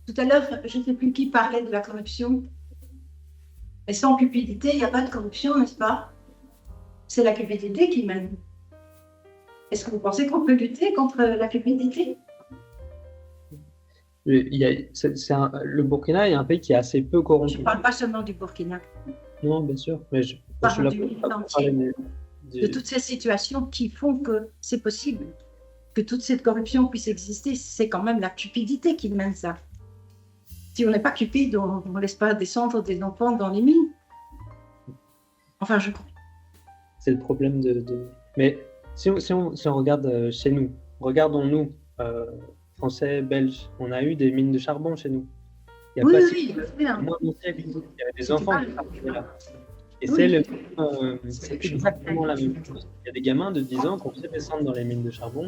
Tout à l'heure, je ne sais plus qui parlait de la corruption. Mais sans cupidité, il n'y a pas de corruption, n'est-ce pas? C'est la cupidité qui mène. Est-ce que vous pensez qu'on peut lutter contre la cupidité? Le Burkina est un pays qui est assez peu Je ne corrompu. parle pas seulement du Burkina, Non, bien sûr, mais je suis parle là du pour monde parler entier, de toutes ces situations qui font que c'est possible, que toute cette corruption puisse exister. C'est quand même la cupidité qui mène ça. Si on n'est pas cupide, on ne laisse pas descendre des enfants dans les mines. Enfin, je crois. C'est le problème Mais si on regarde chez nous, regardons-nous, Français, Belges, on a eu des mines de charbon chez nous. Il n'y a Oui, pas oui, je sais bien. moins d'un siècle, il y avait des C'était enfants pas... qui travaillaient là. Et Oui. c'est exactement la même chose. Il y a des gamins de 10 ans qui ont fait descendre dans les mines de charbon,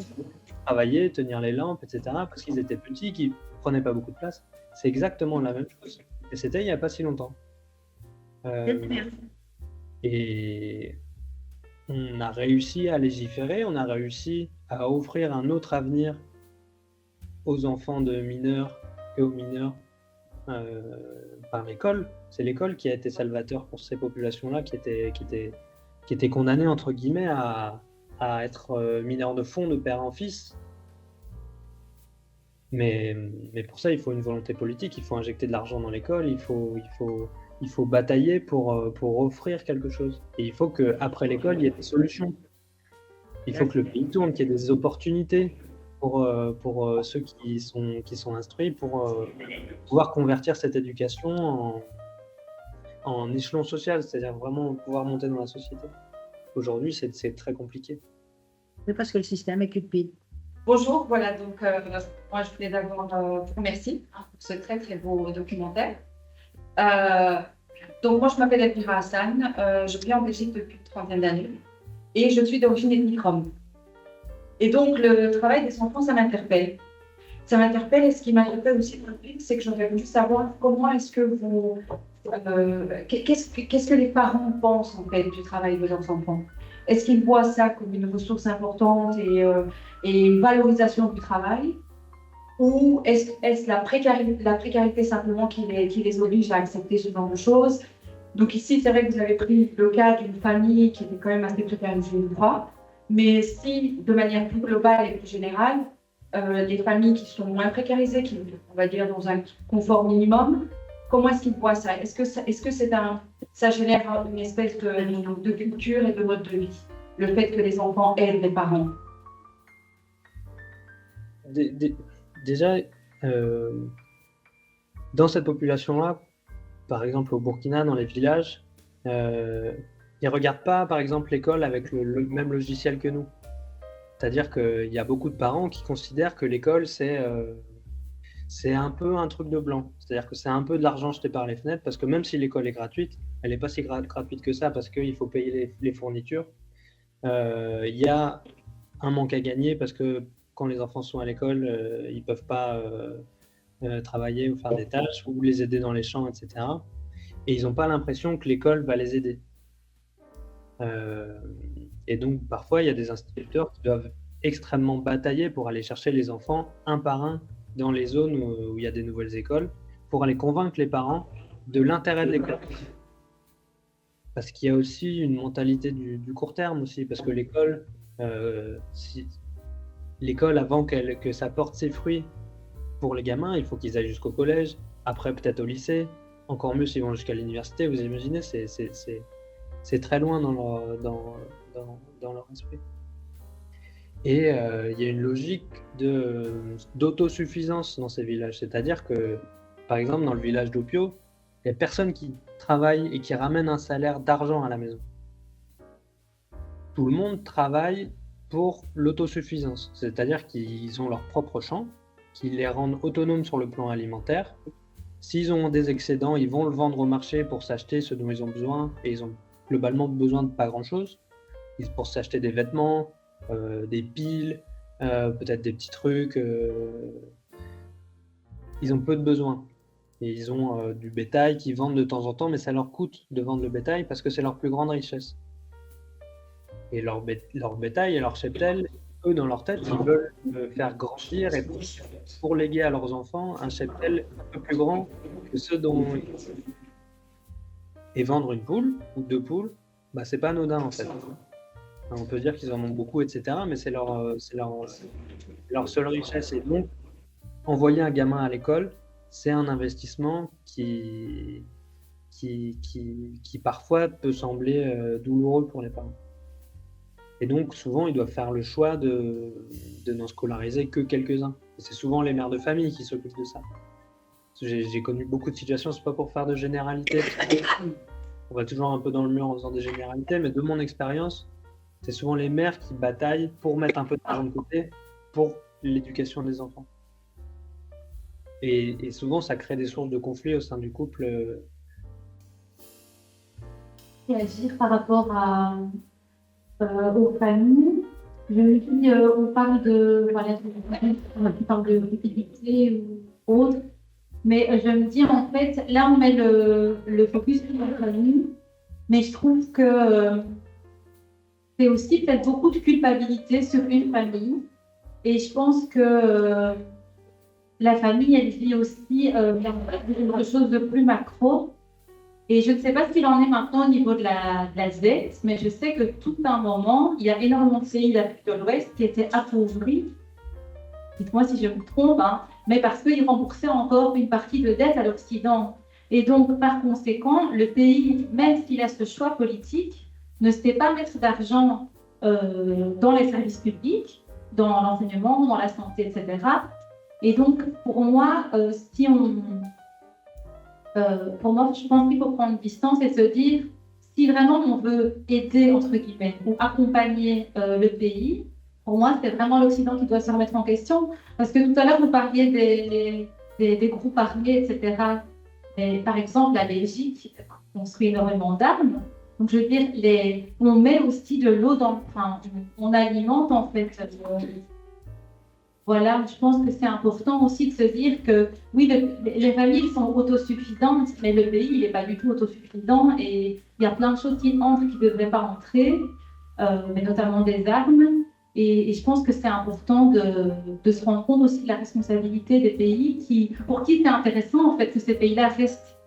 travailler, tenir les lampes, etc., parce qu'ils étaient petits, qui ne prenaient pas beaucoup de place. C'est exactement la même chose. Et c'était il n'y a pas si longtemps. Et on a réussi à légiférer, on a réussi à offrir un autre avenir aux enfants de mineurs et aux mineurs par l'école. C'est l'école qui a été salvateur pour ces populations-là qui étaient condamnées, entre guillemets, à être mineurs de fond de père en fils. Mais pour ça, il faut une volonté politique, il faut injecter de l'argent dans l'école, il faut batailler pour offrir quelque chose. Et il faut qu'après l'école, il y ait des solutions. Il faut que le pays tourne, qu'il y ait des opportunités pour ceux qui sont instruits, pour pouvoir convertir cette éducation en échelon social, c'est-à-dire vraiment pouvoir monter dans la société. Aujourd'hui, c'est très compliqué. C'est parce que le système est cupide. Bonjour, voilà, donc moi je voulais d'abord vous remercier pour ce très très beau documentaire. Donc moi je m'appelle Elvira Hassan, je vis en Belgique depuis une trentaine d'années et je suis d'origine ethnique rom. Et donc le travail des enfants, ça m'interpelle. Ça m'interpelle et ce qui m'interpelle aussi dans le film, c'est que j'aurais voulu savoir comment est-ce que vous... qu'est-ce que les parents pensent en fait du travail de leurs enfants? Est-ce qu'ils voient ça comme une ressource importante et une valorisation du travail? Ou est-ce la précarité simplement qui les oblige à accepter ce genre de choses? Donc ici, c'est vrai que vous avez pris le cas d'une famille qui était quand même assez précarisée, je crois. Mais si, de manière plus globale et plus générale, les familles qui sont moins précarisées, qui, on va dire, dans un confort minimum, comment est-ce qu'ils voient ça? Est-ce que ça génère une espèce de culture et de mode de vie, le fait que les enfants aident les parents? Déjà, dans cette population-là, par exemple au Burkina, dans les villages, ils ne regardent pas, par exemple, l'école avec le même logiciel que nous. C'est-à-dire qu'il y a beaucoup de parents qui considèrent que l'école, c'est un peu un truc de blanc. C'est-à-dire que c'est un peu de l'argent jeté par les fenêtres, parce que même si l'école est gratuite, elle n'est pas si gratuite que ça, parce qu'il faut payer les fournitures. Il y a un manque à gagner, parce que quand les enfants sont à l'école, ils ne peuvent pas travailler ou faire des tâches, ou les aider dans les champs, etc. Et ils n'ont pas l'impression que l'école va les aider. Et donc, parfois, il y a des instituteurs qui doivent extrêmement batailler pour aller chercher les enfants un par un dans les zones où il y a des nouvelles écoles, pour aller convaincre les parents de l'intérêt de l'école. Parce qu'il y a aussi une mentalité du court terme aussi, parce que l'école, avant que ça porte ses fruits pour les gamins, il faut qu'ils aillent jusqu'au collège, après peut-être au lycée, encore mieux s'ils vont jusqu'à l'université. Vous imaginez, c'est très loin dans leur esprit. Et il y a une logique d'autosuffisance dans ces villages. C'est-à-dire que, par exemple, dans le village d'Opio, il n'y a personne qui travaille et qui ramène un salaire d'argent à la maison. Tout le monde travaille pour l'autosuffisance. C'est-à-dire qu'ils ont leur propre champ, qui les rendent autonomes sur le plan alimentaire. S'ils ont des excédents, ils vont le vendre au marché pour s'acheter ce dont ils ont besoin, et ils ont globalement besoin de pas grand-chose, pour s'acheter des vêtements, des piles, peut-être des petits trucs. Ils ont peu de besoins. Et ils ont du bétail qu'ils vendent de temps en temps, mais ça leur coûte de vendre le bétail parce que c'est leur plus grande richesse. Et leur bétail et leur cheptel, eux, dans leur tête, ils veulent faire grandir et pour léguer à leurs enfants un cheptel un peu plus grand que ceux dont et vendre une poule ou 2 poules, bah, c'est pas anodin en fait. On peut dire qu'ils en ont beaucoup, etc., mais c'est leur seule richesse. Et donc, envoyer un gamin à l'école, c'est un investissement qui parfois peut sembler douloureux pour les parents. Et donc, souvent, ils doivent faire le choix de n'en scolariser que quelques-uns. Et c'est souvent les mères de famille qui s'occupent de ça. J'ai connu beaucoup de situations, c'est pas pour faire de généralité, on va toujours un peu dans le mur en faisant des généralités, mais de mon expérience, c'est souvent les mères qui bataillent pour mettre un peu d'argent de côté pour l'éducation des enfants. Et souvent, ça crée des sources de conflits au sein du couple. Réagir par rapport aux familles. Je me dis, on parle de fidélité ou autre, mais je me dis en fait, là on met le focus sur la famille, mais je trouve que c'est aussi peut-être beaucoup de culpabilité sur une famille, et je pense que la famille, elle vit aussi quelque chose de plus macro. Et je ne sais pas ce qu'il en est maintenant au niveau de la dette, mais je sais que tout un moment, il y a énormément de pays d'Afrique de l'Ouest qui étaient appauvris. Dites-moi si je me trompe, hein, mais parce qu'ils remboursaient encore une partie de dette à l'Occident. Et donc, par conséquent, le pays, même s'il a ce choix politique, ne sait pas mettre d'argent dans les services publics, dans l'enseignement, dans la santé, etc. Et donc, pour moi, pour moi, je pense qu'il faut prendre distance et se dire, si vraiment on veut aider, entre guillemets, ou accompagner le pays, pour moi, c'est vraiment l'Occident qui doit se remettre en question. Parce que tout à l'heure, vous parliez des groupes armés, etc. Et, par exemple, la Belgique construit énormément d'armes. Donc, je veux dire, on met aussi de l'eau dans... Enfin, on alimente, en fait... Voilà, je pense que c'est important aussi de se dire que oui, les familles sont autosuffisantes, mais le pays, il n'est pas du tout autosuffisant et il y a plein de choses qui entrent qui ne devraient pas entrer, mais notamment des armes. Et je pense que c'est important de se rendre compte aussi de la responsabilité des pays pour qui c'est intéressant en fait que ces pays-là restent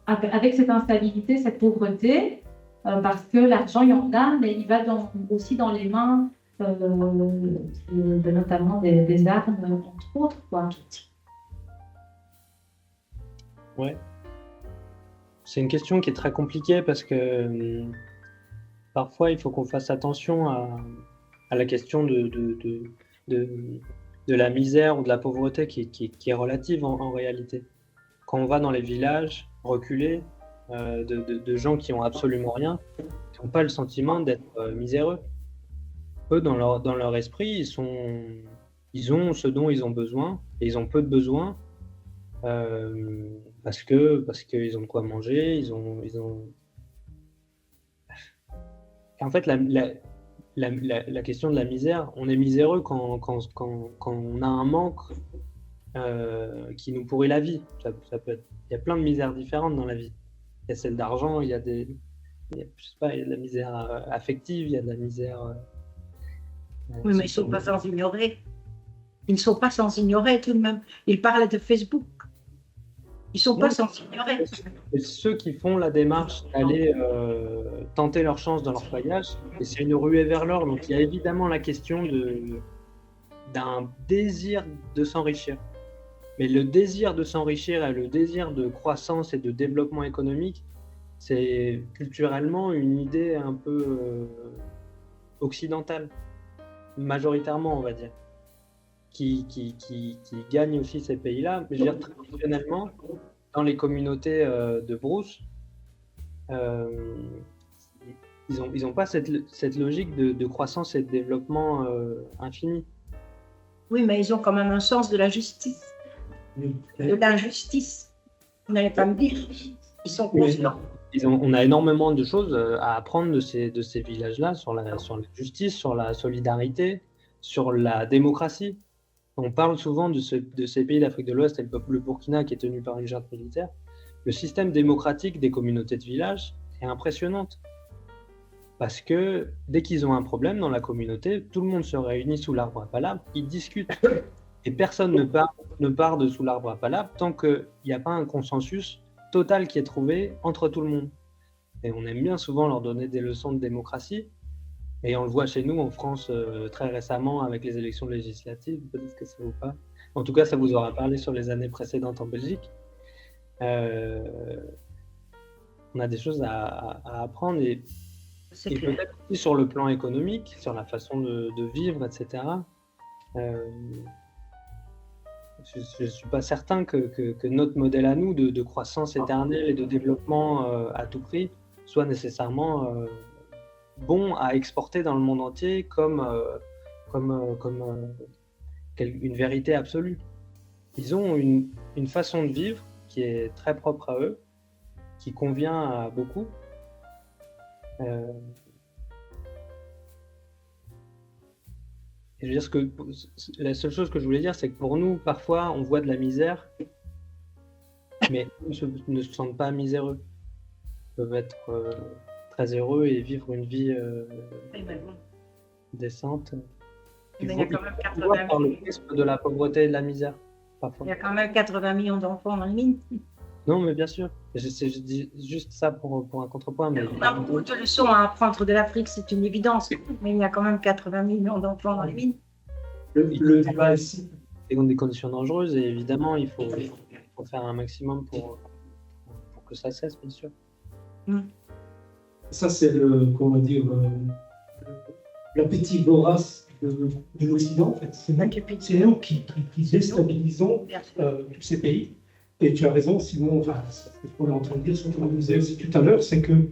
avec cette instabilité, cette pauvreté, parce que l'argent, il y en a, mais il va aussi dans les mains notamment des armes, entre autres, quoi. Ouais. C'est une question qui est très compliquée parce que parfois il faut qu'on fasse attention à la question de la misère ou de la pauvreté qui est relative en réalité. Quand on va dans les villages reculés de gens qui ont absolument rien, qui n'ont pas le sentiment d'être miséreux. Eux, dans leur esprit, ils ont ce dont ils ont besoin, et ils ont peu de besoins, parce qu'ils ont de quoi manger, ils ont... En fait, la question de la misère, on est miséreux quand on a un manque qui nous pourrit la vie. Ça peut être... Il y a plein de misères différentes dans la vie. Il y a celle d'argent, il y a de la misère affective, il y a de la misère... Oui, mais ils ne sont pas sans ignorer. Ils ne sont pas sans ignorer tout de même. Ils parlent de Facebook. Ils ne sont pas sans ignorer. Et ceux qui font la démarche d'aller tenter leur chance dans leur voyage, et c'est une ruée vers l'or. Donc il y a évidemment la question d'un désir de s'enrichir. Mais le désir de s'enrichir et le désir de croissance et de développement économique, c'est culturellement une idée un peu occidentale. Majoritairement, on va dire, qui gagne aussi ces pays-là. Mais je veux dire, traditionnellement, dans les communautés de brousse, ils ont pas cette logique de croissance et de développement infini. Oui, mais ils ont quand même un sens de la justice, de l'injustice. Vous n'allez pas me dire. Ils sont conscients. On a énormément de choses à apprendre de ces villages-là sur la justice, sur la solidarité, sur la démocratie. On parle souvent de ces pays d'Afrique de l'Ouest et le Burkina qui est tenu par une junte militaire. Le système démocratique des communautés de villages est impressionnant. Parce que dès qu'ils ont un problème dans la communauté, tout le monde se réunit sous l'arbre à palabre, ils discutent. Et personne ne part de sous l'arbre à palabre tant qu'il n'y a pas un consensus total qui est trouvé entre tout le monde. Et on aime bien souvent leur donner des leçons de démocratie. Et on le voit chez nous en France très récemment avec les élections législatives, peut-être que ça vous parle. En tout cas, ça vous aura parlé sur les années précédentes en Belgique. On a des choses à apprendre et peut-être aussi sur le plan économique, sur la façon de vivre, etc. Je ne suis pas certain que notre modèle à nous de croissance éternelle et de développement à tout prix soit nécessairement bon à exporter dans le monde entier comme une vérité absolue. Ils ont une façon de vivre qui est très propre à eux, qui convient à beaucoup. Et je veux dire la seule chose que je voulais dire, c'est que pour nous, parfois, on voit de la misère, mais ils ne se sentent pas miséreux. Ils peuvent être très heureux et vivre une vie décente. Mais il y a quand même 80 par le prisme de la pauvreté et de la misère, parfois. Il y a quand même 80 millions d'enfants dans les mines. Non, mais bien sûr. Je dis juste ça pour un contrepoint. Mais... On a beaucoup de leçons à apprendre de l'Afrique, c'est une évidence. Mais il y a quand même 80 millions d'enfants dans les mines. Le débat ici. Et dans des conditions dangereuses, et évidemment, il faut faire un maximum pour que ça cesse, bien sûr. Ça, c'est l'appétit vorace de l'Occident, en fait. C'est nous qui déstabilisons tous ces pays. Et tu as raison, Simon, c'est ce qu'on est en train de dire, ce qu'on disait aussi tout à l'heure, c'est que,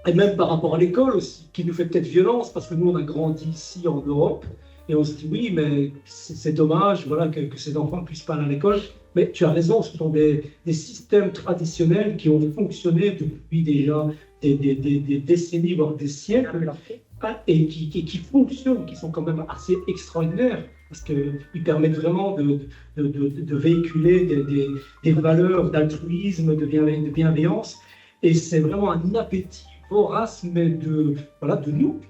et même par rapport à l'école aussi, qui nous fait peut-être violence, parce que nous, on a grandi ici en Europe, et on se dit, oui, mais c'est dommage voilà, que ces enfants ne puissent pas aller à l'école. Mais tu as raison, ce sont des systèmes traditionnels qui ont fonctionné depuis déjà des décennies, voire des siècles, et qui fonctionnent, qui sont quand même assez extraordinaires, parce qu'ils permettent vraiment de véhiculer des valeurs d'altruisme, de bienveillance, et c'est vraiment un appétit vorace, mais de nous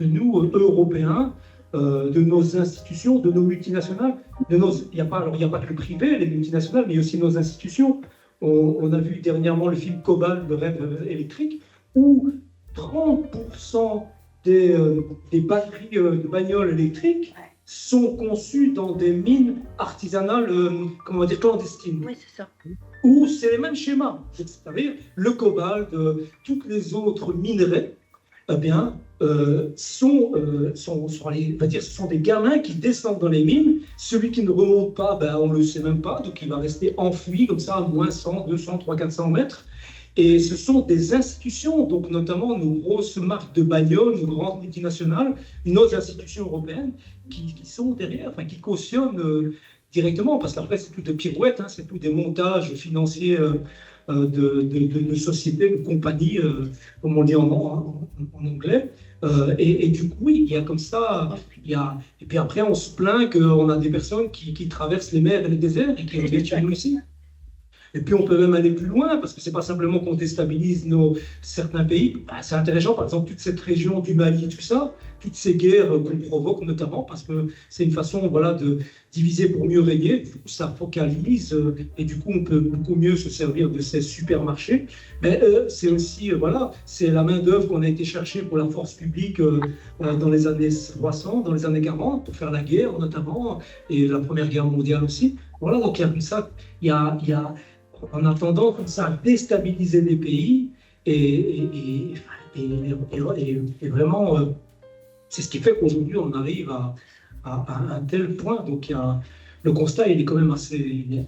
Européens, de nos institutions, de nos multinationales. Il n'y a pas que le privé, les multinationales, mais aussi nos institutions. On a vu dernièrement le film Cobalt, le rêve électrique, où 30% des batteries de bagnoles électriques sont conçues dans des mines artisanales, clandestines. Oui, c'est ça. Où c'est les mêmes schémas. C'est-à-dire le cobalt, toutes les autres minerais, ce sont des gamins qui descendent dans les mines. Celui qui ne remonte pas, on ne le sait même pas, donc il va rester enfoui comme ça à moins 100, 200, 300, 400 mètres. Et ce sont des institutions, donc notamment nos grosses marques de bagnoles, nos grandes multinationales, nos institutions européennes qui sont derrière, qui cautionnent directement, parce qu'après c'est tout des pirouettes, c'est tout des montages financiers de sociétés, de compagnies, comme on dit en anglais. Et du coup, oui, il y a comme ça, et puis après on se plaint qu'on a des personnes qui traversent les mers et les déserts et qui reviennent chez nous ici. Et puis on peut même aller plus loin, parce que c'est pas simplement qu'on déstabilise certains pays. C'est intéressant, par exemple, toute cette région du Mali, tout ça, toutes ces guerres qu'on provoque notamment, parce que c'est une façon de diviser pour mieux régner. Du coup, ça focalise, et du coup, on peut beaucoup mieux se servir de ces supermarchés. Mais c'est aussi, c'est la main-d'œuvre qu'on a été chercher pour la force publique dans les années 300, dans les années 40, pour faire la guerre notamment, et la Première Guerre mondiale aussi. Voilà, donc il y a comme ça, en attendant comme ça à déstabiliser les pays et vraiment c'est ce qui fait qu'aujourd'hui on arrive à un tel point. Donc le constat il est quand même assez il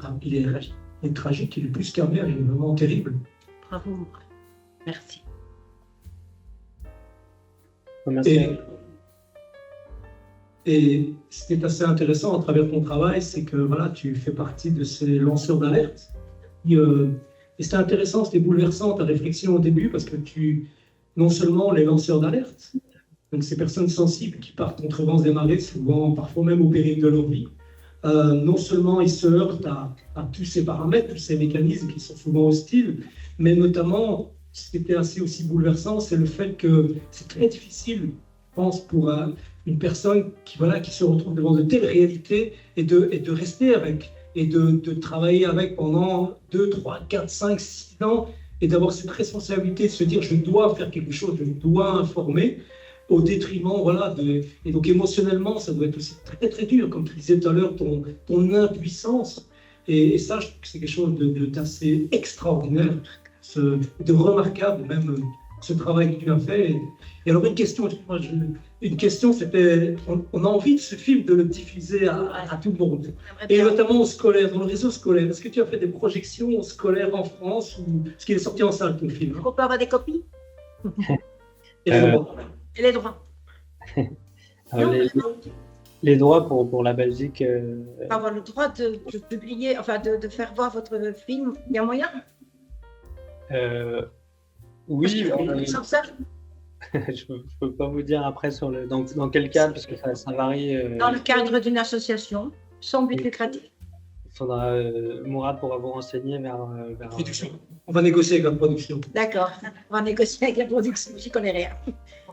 est tragique, il est plus qu'amer, il est vraiment terrible. Bravo, merci. Merci. Et ce qui est assez intéressant à travers ton travail, c'est que tu fais partie de ces lanceurs d'alerte. Et c'était intéressant, c'était bouleversant ta réflexion au début, parce que non seulement les lanceurs d'alerte, donc ces personnes sensibles qui partent contre vents et marées, souvent, parfois même au péril de leur vie, non seulement ils se heurtent à tous ces paramètres, tous ces mécanismes qui sont souvent hostiles, mais notamment ce qui était assez aussi bouleversant, c'est le fait que c'est très difficile, je pense, pour une personne qui se retrouve devant de telles réalités et de rester avec, et de travailler avec pendant 2, 3, 4, 5, 6 ans, et d'avoir cette responsabilité de se dire je dois faire quelque chose, je dois informer, au détriment, et donc émotionnellement, ça doit être aussi très très dur, comme tu disais tout à l'heure, ton impuissance. Et ça, je trouve que c'est quelque chose d'assez extraordinaire, de remarquable, même ce travail que tu as fait. Et alors, une question, c'était, on a envie de ce film de le diffuser à tout le monde, et notamment aux scolaires, dans le réseau scolaire. Est-ce que tu as fait des projections scolaires en France, ou est-ce qu'il est sorti en salle, ton film? On peut avoir des copies Et et les droits. Alors, les droits pour la Belgique, Avoir le droit de publier, enfin de faire voir votre film, il y a moyen? oui, Sans ça, je peux pas vous dire après dans quel cadre, parce que ça varie. dans le cadre d'une association, sans but Oui. lucratif. Il faudra, Mourad pourra vous renseigner vers production. On va négocier avec la production. D'accord, on va négocier avec la production, j'y connais rien.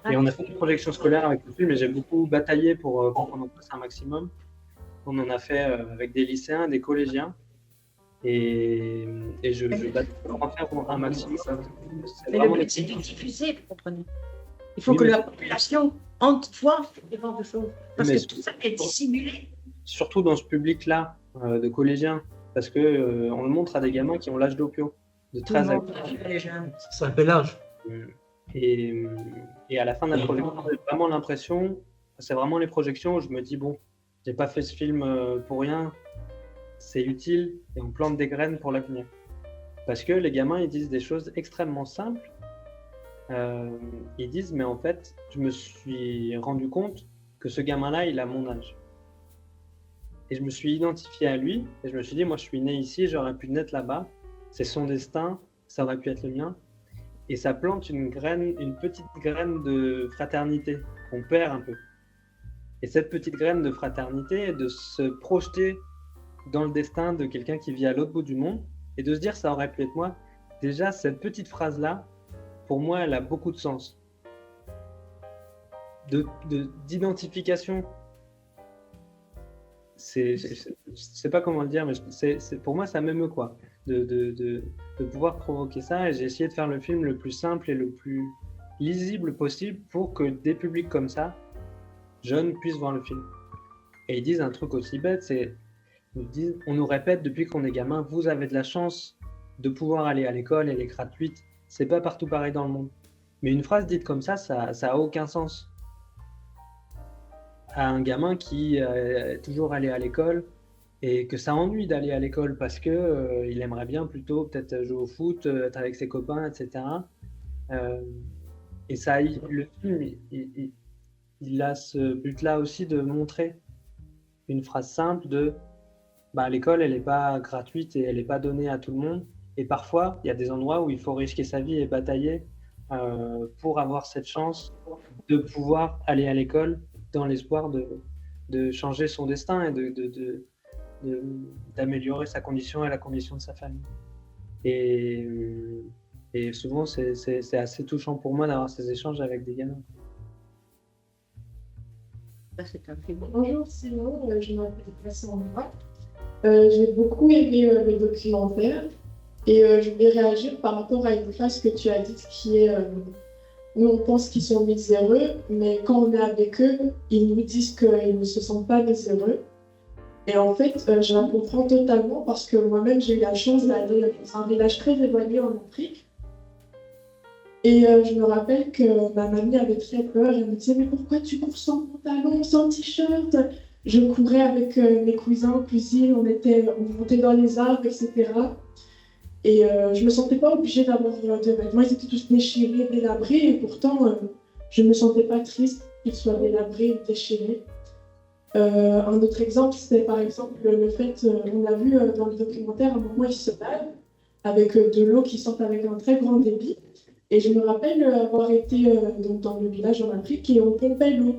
Et on a fait une projection scolaire avec le film, et j'ai beaucoup bataillé pour qu'on en fasse un maximum. On en a fait avec des lycéens, des collégiens, et je bataille pour en faire un maximum. C'est Mais vraiment le but, c'est de diffuser, vous comprenez. Il faut que la population voit ce genre de choses. Parce Mais que tout ça est dissimulé. surtout dans ce public-là de collégiens, parce que on le montre à des gamins qui ont l'âge d'Opio, de 13 à 15 ans. C'est un bel âge. Et à la fin de la projection, j'ai vraiment l'impression, c'est vraiment les projections où je me dis, bon, j'ai pas fait ce film pour rien, c'est utile et on plante des graines pour l'avenir. Parce que les gamins, ils disent des choses extrêmement simples. Ils disent, mais en fait, je me suis rendu compte que ce gamin-là, il a mon âge. Et je me suis identifié à lui, et je me suis dit, moi, je suis né ici, j'aurais pu naître là-bas, c'est son destin, ça aurait pu être le mien. Et ça plante une petite graine de fraternité qu'on perd un peu. Et cette petite graine de fraternité, de se projeter dans le destin de quelqu'un qui vit à l'autre bout du monde, et de se dire, ça aurait pu être moi. Déjà, cette petite phrase-là, pour moi, elle a beaucoup de sens. D'identification. C'est pas comment le dire, mais pour moi, ça m'émeut, quoi. De pouvoir provoquer ça, et j'ai essayé de faire le film le plus simple et le plus lisible possible pour que des publics comme ça, jeunes, puissent voir le film. Et ils disent un truc aussi bête, on nous répète depuis qu'on est gamin, vous avez de la chance de pouvoir aller à l'école, elle est gratuite. C'est pas partout pareil dans le monde. Mais une phrase dite comme ça a aucun sens. À un gamin qui est toujours allé à l'école, et que ça ennuie d'aller à l'école parce que il aimerait bien plutôt peut-être jouer au foot, être avec ses copains, etc. Et ça, le film, il a ce but-là aussi de montrer une phrase simple de l'école, elle n'est pas gratuite et elle n'est pas donnée à tout le monde. Et parfois, il y a des endroits où il faut risquer sa vie et batailler pour avoir cette chance de pouvoir aller à l'école dans l'espoir de changer son destin et d'améliorer sa condition et la condition de sa famille. Et souvent, c'est assez touchant pour moi d'avoir ces échanges avec des gamins. C'est un film. Bonjour Simon, je m'appelle Cassandra. J'ai beaucoup aimé le documentaire et je voulais réagir par rapport à une phrase que tu as dite qui est nous on pense qu'ils sont miséreux, mais quand on est avec eux, ils nous disent qu'ils ne se sentent pas miséreux. Et en fait, je la comprends totalement parce que moi-même j'ai eu la chance d'aller dans un village très éloigné en Afrique. Et je me rappelle que ma mamie avait très peur. Elle me disait « Mais pourquoi tu cours sans pantalon, sans t-shirt ?» Je courais avec mes cousins, cousines, on montait dans les arbres, etc. Et je ne me sentais pas obligée d'avoir de vêtements. Ils étaient tous déchirés, délabrés. Et pourtant, je ne me sentais pas triste qu'ils soient délabrés ou déchirés. Un autre exemple, c'était par exemple le fait, on a vu dans le documentaire, à un moment, ils se lavent avec de l'eau qui sort avec un très grand débit. Et je me rappelle avoir été donc dans le village en Afrique et on pompait l'eau.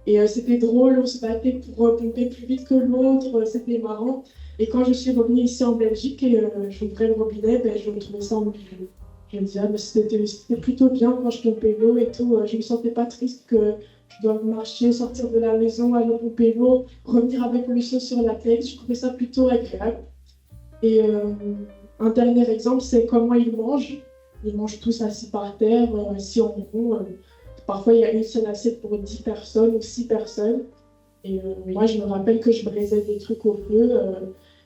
Et c'était drôle, on se battait pour pomper plus vite que l'autre, c'était marrant. Et quand je suis revenue ici en Belgique et j'ouvrais le robinet, je trouvais ça ennuyeux. Je me disais, ah, mais c'était plutôt bien quand je tombais l'eau et tout. Je me sentais pas triste que je dois marcher, sortir de la maison, aller au vélo, revenir avec mes chaussures sur la tête. Je trouvais ça plutôt agréable. Et un dernier exemple, c'est comment ils mangent. Ils mangent tous assis par terre, assis en rond. Parfois, il y a une seule assiette pour 10 personnes ou 6 personnes. Et moi, je me rappelle que je brisais des trucs au feu.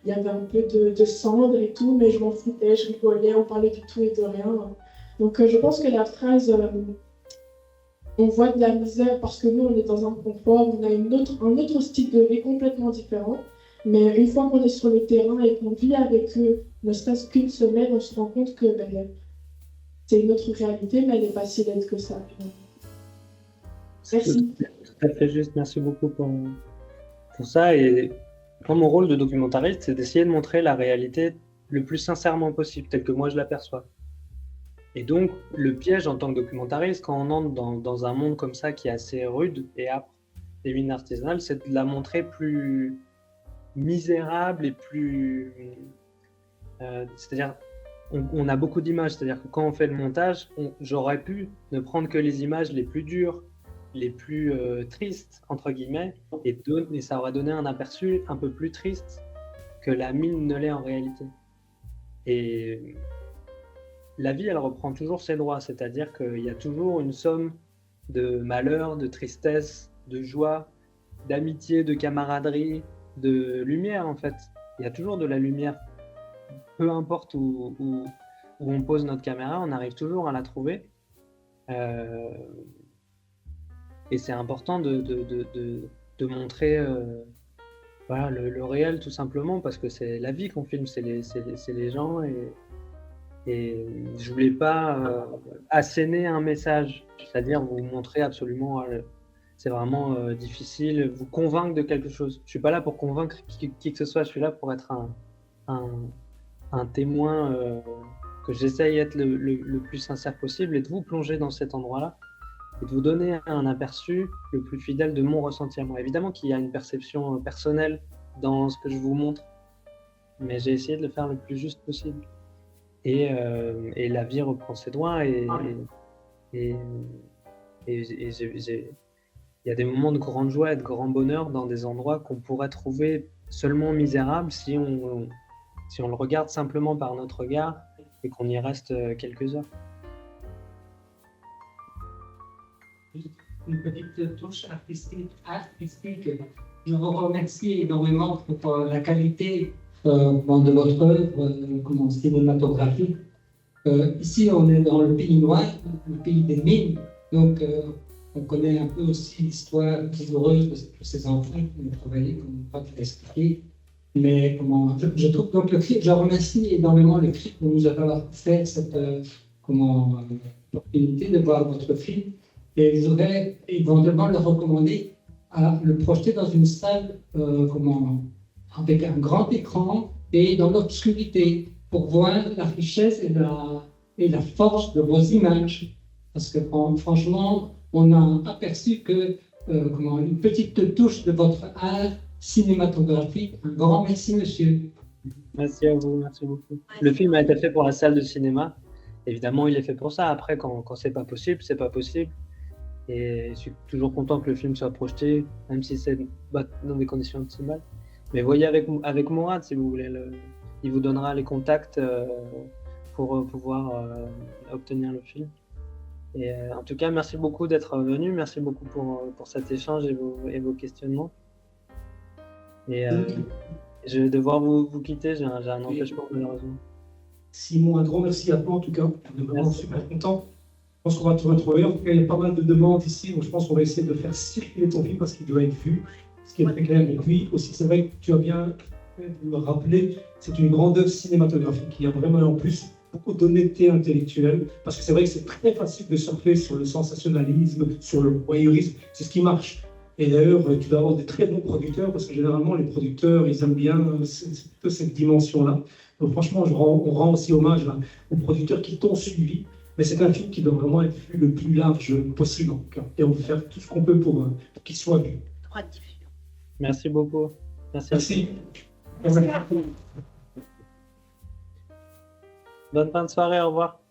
Il y avait un peu de cendre et tout, mais je m'en foutais, je rigolais, on parlait du tout et de rien. Donc, je pense que la phrase on voit de la misère parce que nous, on est dans un confort, on a un autre style de vie complètement différent. Mais une fois qu'on est sur le terrain et qu'on vit avec eux, ne serait-ce qu'une semaine, on se rend compte que c'est une autre réalité, mais elle n'est pas si laide que ça. Merci. Tout à fait juste, merci beaucoup pour ça. Et moi, mon rôle de documentariste, c'est d'essayer de montrer la réalité le plus sincèrement possible, telle que moi je l'aperçois. Et donc, le piège en tant que documentariste, quand on entre dans un monde comme ça qui est assez rude et âpre des mines artisanales, c'est de la montrer plus misérable et plus... c'est-à-dire, on a beaucoup d'images, c'est-à-dire que quand on fait le montage, j'aurais pu ne prendre que les images les plus dures, les plus tristes, entre guillemets, et ça aurait donné un aperçu un peu plus triste que la mine ne l'est en réalité. Et la vie, elle reprend toujours ses droits, c'est-à-dire qu'il y a toujours une somme de malheur, de tristesse, de joie, d'amitié, de camaraderie, de lumière en fait. Il y a toujours de la lumière. Peu importe où on pose notre caméra, on arrive toujours à la trouver. Et c'est important de montrer voilà, le réel tout simplement parce que c'est la vie qu'on filme, c'est les gens et je voulais pas asséner un message, c'est-à-dire vous montrer absolument c'est vraiment difficile, vous convaincre de quelque chose. Je suis pas là pour convaincre qui que ce soit, je suis là pour être un témoin que j'essaye d'être le plus sincère possible et de vous plonger dans cet endroit-là et de vous donner un aperçu le plus fidèle de mon ressenti à moi. Évidemment qu'il y a une perception personnelle dans ce que je vous montre, mais j'ai essayé de le faire le plus juste possible. Et la vie reprend ses droits et il y a des moments de grande joie et de grand bonheur dans des endroits qu'on pourrait trouver seulement misérables si on le regarde simplement par notre regard et qu'on y reste quelques heures. Une petite touche artistique. Je vous remercie énormément pour la qualité de votre œuvre cinématographique. Ici, on est dans le pays noir, le pays des mines. Donc, on connaît un peu aussi l'histoire douloureuse de ces enfants qui ont travaillé, comme Pat l'a expliqué. Mais je trouve donc le clip, je remercie énormément le clip de nous avoir fait cette opportunité de voir votre film. Et je voudrais éventuellement le recommander à le projeter dans une salle avec un grand écran et dans l'obscurité pour voir la richesse et la force de vos images. Parce que franchement, on a aperçu que une petite touche de votre art cinématographique. Un grand merci, monsieur. Merci à vous, merci beaucoup. Le film a été fait pour la salle de cinéma. Évidemment, il est fait pour ça. Après, quand c'est pas possible, c'est pas possible. Et je suis toujours content que le film soit projeté, même si c'est dans des conditions optimales. Mais voyez avec Mourad, si vous voulez. Il vous donnera les contacts pour pouvoir obtenir le film. Et en tout cas, merci beaucoup d'être venu. Merci beaucoup pour cet échange et vos questionnements. Et je vais devoir vous quitter, j'ai un empêchement malheureusement. Simon, un grand merci à toi en tout cas. On est vraiment super content. Je pense qu'on va te retrouver. En tout cas, il y a pas mal de demandes ici, donc je pense qu'on va essayer de faire circuler ton film parce qu'il doit être vu, ce qui est très clair. Et puis aussi, c'est vrai que tu as bien le rappelé, c'est une grande œuvre cinématographique qui a vraiment en plus beaucoup d'honnêteté intellectuelle, parce que c'est vrai que c'est très facile de surfer sur le sensationnalisme, sur le voyeurisme, c'est ce qui marche. Et d'ailleurs, tu dois avoir des très bons producteurs, parce que généralement, les producteurs, ils aiment bien cette dimension-là. Donc franchement, on rend aussi hommage aux producteurs qui t'ont suivi. Mais c'est un film qui doit vraiment être vu le plus large possible. Et on veut faire tout ce qu'on peut pour qu'il soit vu. Droit de diffusion. Merci beaucoup. Merci. Bonne fin de soirée, au revoir.